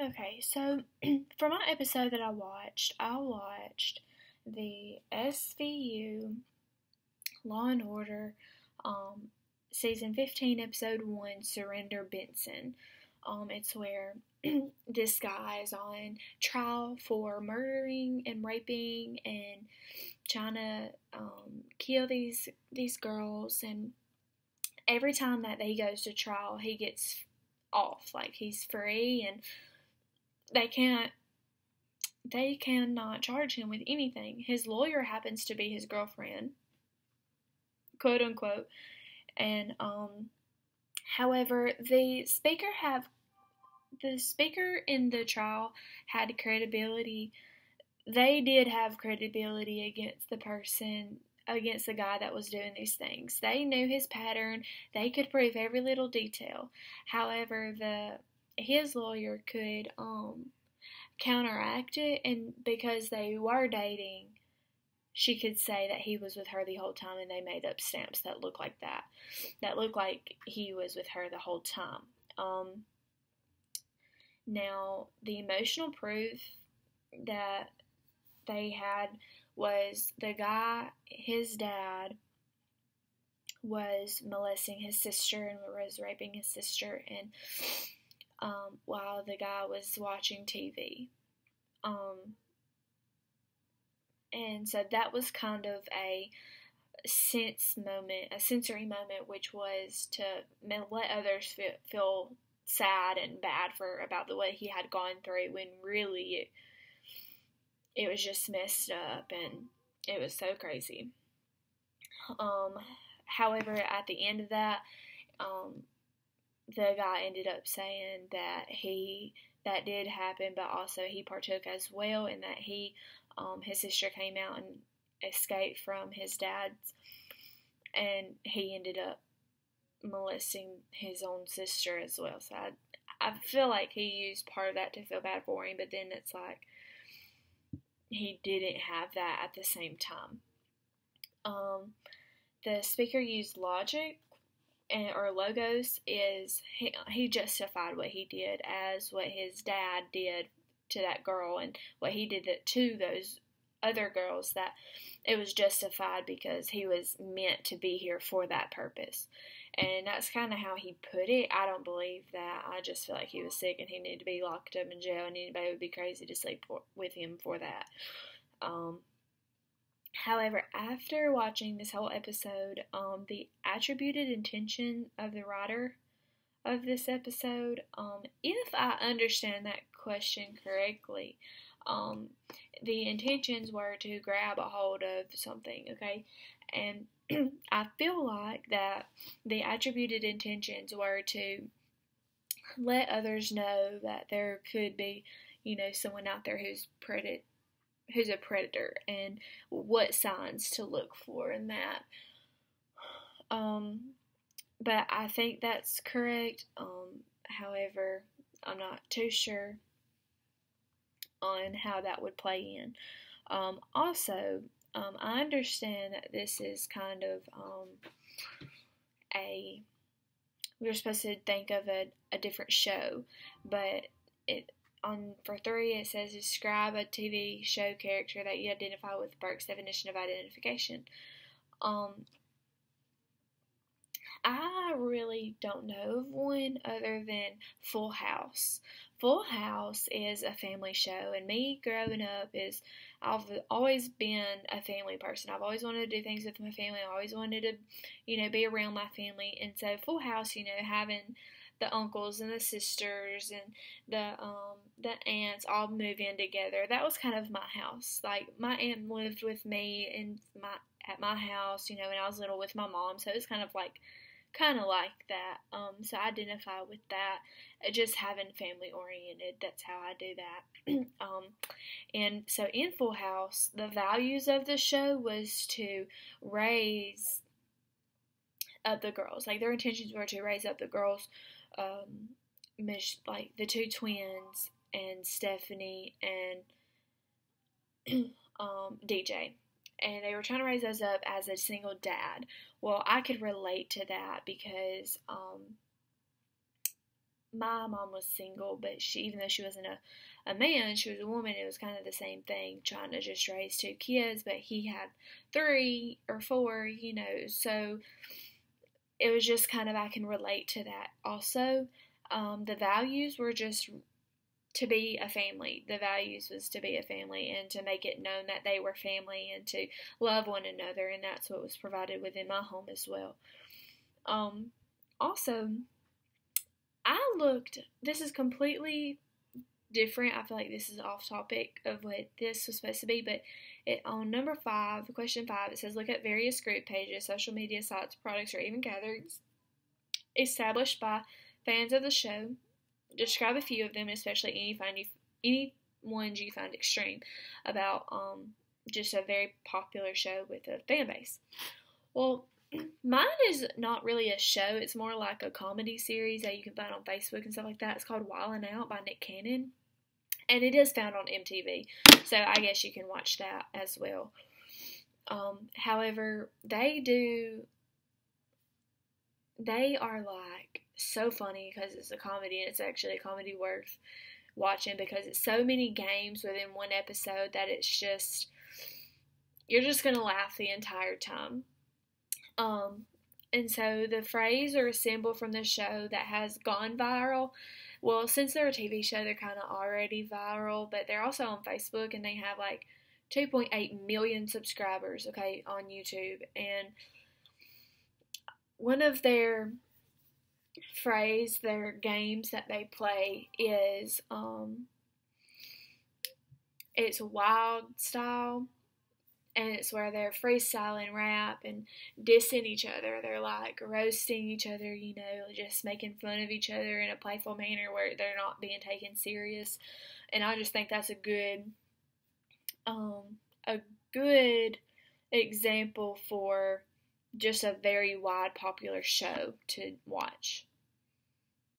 Okay, so for my episode that I watched the SVU Law and Order um, season 15, episode 1, Surrender Benson. It's where this guy is on trial for murdering and raping and trying to kill these girls, and every time that he goes to trial, he gets off, like he's free, and they can't they cannot charge him with anything. His lawyer happens to be his girlfriend, quote unquote, and however, the speaker in the trial had credibility. They did have credibility against against the guy that was doing these things. They knew his pattern. They could prove every little detail. However, his lawyer could counteract it, and because they were dating, she could say that he was with her the whole time, and they made up stamps that looked like that looked like he was with her the whole time. Now, the emotional proof that they had was the guy, his dad, was molesting his sister and was raping his sister, and while the guy was watching TV. And so that was kind of a sensory moment, which was to let others feel sad and bad about the way he had gone through, when really it was just messed up and it was so crazy. However, at the end of that, the guy ended up saying that that did happen, but also he partook as well, and that his sister came out and escaped from his dad's, and he ended up molesting his own sister as well. So I feel like he used part of that to feel bad for him, but then it's like he didn't have that at the same time. The speaker used logic or logos. He justified what he did as what his dad did to that girl, and what he did to those other girls, that it was justified because he was meant to be here for that purpose. And that's kind of how he put it. I don't believe that. I just feel like he was sick and he needed to be locked up in jail, and anybody would be crazy to sleep with him for that. However, after watching this whole episode, the attributed intention of the writer of this episode, if I understand that question correctly, the intentions were to grab a hold of something, okay? And I feel like that the attributed intentions were to let others know that there could be, someone out there who's a predator, and what signs to look for in that. But I think that's correct. However, I'm not too sure on how that would play in. Also, I understand that this is kind of we're supposed to think of a different show, but for 3 it says describe a TV show character that you identify with Burke's definition of identification. I really don't know of one other than Full House. Full House is a family show, and me growing up I've always been a family person. I've always wanted to do things with my family. I always wanted to, be around my family. And so Full House, having the uncles and the sisters and the aunts all move in together. That was kind of my house. Like, my aunt lived with me at my house, when I was little with my mom. So it was kind of like that. So I identify with that. Just having family oriented. That's how I do that. And so in Full House, the values of the show was to raise up the girls. Like, their intentions were to raise up the girls, like the 2 twins and Stephanie and DJ. And they were trying to raise us up as a single dad. Well, I could relate to that because my mom was single, but even though she wasn't a man, she was a woman. It was kind of the same thing, trying to just raise 2 kids, but he had 3 or 4, so it was just kind of, I can relate to that also. The values were just to be a family. The values was to be a family and to make it known that they were family and to love one another, and that's what was provided within my home as well. Also, this is completely different. I feel like this is off topic of what this was supposed to be, but on number 5, question 5, it says look at various group pages, social media sites, products, or even gatherings established by fans of the show. Describe a few of them, especially any ones you find extreme about just a very popular show with a fan base. Well, mine is not really a show. It's more like a comedy series that you can find on Facebook and stuff like that. It's called Wildin' Out by Nick Cannon, and it is found on MTV, so I guess you can watch that as well. However, they are like so funny because it's a comedy, and it's actually a comedy worth watching because it's so many games within one episode that it's just, you're just going to laugh the entire time. And so the phrase or a symbol from the show that has gone viral, well, since they're a TV show, they're kind of already viral, but they're also on Facebook, and they have like 2.8 million subscribers, okay, on YouTube. And one of their games that they play is, it's Wild Style, and it's where they're freestyling rap and dissing each other. They're like roasting each other, just making fun of each other in a playful manner where they're not being taken serious. And I just think that's a good example for just a very wide popular show to watch.